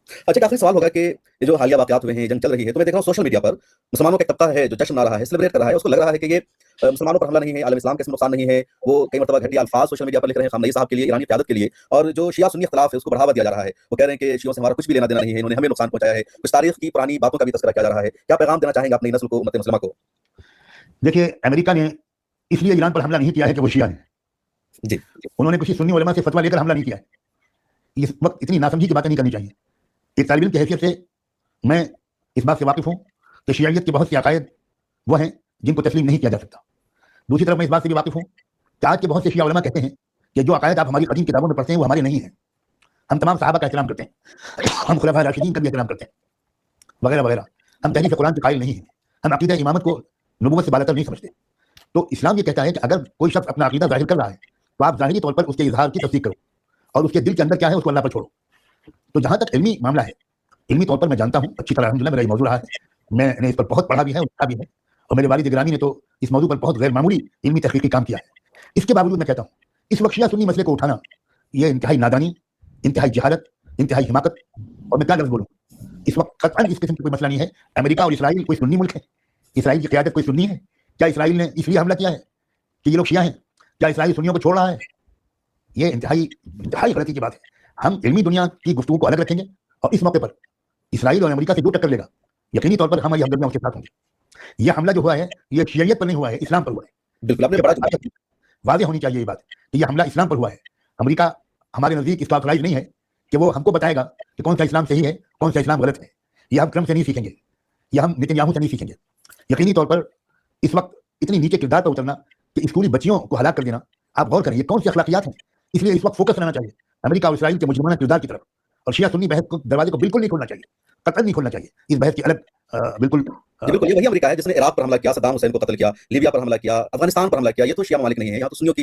اچھا ایک آخری سوال ہوگا کہ یہ جو حالیہ واقعات ہوئے ہیں، جنگ چل رہی ہے، تو میں دیکھ رہا ہوں سوشل میڈیا پر مسلمانوں کا ایک طبقہ ہے جو جشن منا رہا ہے، سیلیبریٹ کر رہا ہے، اس کو لگ رہا ہے کہ یہ مسلمانوں پر حملہ نہیں ہے، عالم اسلام کے اس میں نقصان نہیں ہے. وہ کئی مرتبہ گھٹیا الفاظ سوشل میڈیا پر لکھ رہے ہیں خامنئی صاحب کے لیے، ایرانی قیادت کے لیے، اور جو شیعہ سنی اختلاف ہے اس کو بڑھاوا دیا جا رہا ہے. وہ کہہ رہے ہیں کہ شیعوں سے ہمارا کچھ بھی لینا دینا نہیں ہے، انہوں نے ہمیں نقصان پہنچایا ہے. کچھ تاریخ کی پرانی باتوں کا بھی تذکرہ کیا جا رہا ہے. کیا پیغام دینا چاہیں گے اپنی نسل کو، امت مسلمہ کو؟ دیکھیے، امریکہ نے اس لیے ایران پر حملہ نہیں کیا ہے کہ وہ شیعہ ہیں جی انہوں نے کسی سنی علماء سے فتویٰ لے کر حملہ نہیں کیا ہے. اس وقت اتنی ناسمجھی کی باتیں نہیں کرنی چاہیے. ایک طالب علم کی حیثیت سے میں اس بات سے واقف ہوں کہ شیعیت کے بہت سے عقائد وہ ہیں جن کو تسلیم نہیں کیا جا سکتا. دوسری طرف میں اس بات سے بھی واقف ہوں کہ آج کے بہت سے شیعہ علماء کہتے ہیں کہ جو عقائد آپ ہماری قدیم کتابوں میں پڑھتے ہیں وہ ہمارے نہیں ہیں. ہم تمام صحابہ کا احترام کرتے ہیں، ہم خلفاء راشدین کا بھی احترام کرتے ہیں وغیرہ وغیرہ. ہم تحریف قرآن کے قائل نہیں ہیں، ہم عقیدہ امامت کو نبوت سے بالاتر نہیں سمجھتے. تو اسلام یہ کہتا ہے کہ اگر کوئی شخص اپنا عقیدہ ظاہر کر رہا ہے تو آپ ظاہری طور پر اس کے اظہار کی تصدیق کرو، اور اس کے دل کے اندر کیا ہے اس کو اللہ پر چھوڑو. تو جہاں تک علمی معاملہ ہے، علمی طور پر میں جانتا ہوں اچھی طرح، الحمدللہ میرا یہ موضوع رہا ہے، میں نے اس پر بہت پڑھا بھی ہے، لکھا بھی ہے، اور میرے والد گرامی نے تو اس موضوع پر بہت غیر معمولی علمی تحقیقی کام کیا ہے. اس کے باوجود میں کہتا ہوں اس وقت شیعہ سنی مسئلے کو اٹھانا یہ انتہائی نادانی، انتہائی جہالت، انتہائی حماقت. اور میں کیا لفظ بولوں، اس وقت قطعاً اس قسم کی کوئی مسئلہ نہیں ہے. امریکہ اور اسرائیل کوئی سنی ملک ہے؟ اسرائیل کی قیادت کوئی سنی ہے؟ کیا اسرائیل نے اس لیے حملہ کیا ہے کہ یہ لوگ شیعہ ہیں؟ کیا اسرائیل سنیوں کو چھوڑ رہا ہے؟ یہ انتہائی غلطی کی بات ہے. ہم علمی دنیا کی گفتگو کو الگ رکھیں گے، اور اس موقع پر اسرائیل اور امریکہ سے جو ٹکر لے گا یقینی طور پر ہماری ہمدردیاں اس کے ساتھ ہوں گی. یہ حملہ جو ہوا ہے یہ شیعیت پر نہیں ہوا ہے، اسلام پر ہوا ہے. بالکل، آپ نے بڑا واضح ہونی چاہیے یہ بات کہ یہ حملہ اسلام پر ہوا ہے. امریکہ ہمارے نزدیک اس آتھورائز نہیں ہے کہ وہ ہم کو بتائے گا کہ کون سا اسلام صحیح ہے کون سا اسلام غلط ہے. یہ ہم ٹرمپ سے نہیں سیکھیں گے، یہ ہم نتن یاہو سے نہیں سیکھیں گے. یقینی طور پر اس وقت اتنی نیچے کردار پر اترنا کہ اسکولی بچیوں کو ہلاک کر دینا، آپ غور کریں یہ کون سی اخلاقیات ہیں. اس لیے اس وقت فوکس رہنا چاہیے امریکہ اور اسرائیل کے مجرمانہ کردار کی طرف، اور شیعہ سنی بحث کو دروازے کو بالکل نہیں کھولنا چاہیے، قطعاً نہیں کھولنا چاہیے. اس بحث کی الگ بالکل بالکل یہ وہی امریکہ ہے جس نے عراق پر حملہ کیا، صدام حسین کو قتل کیا، لیبیا پر حملہ کیا، افغانستان پر حملہ کیا. یہ تو شیعہ ممالک نہیں ہے، یہاں تو سنیوں کی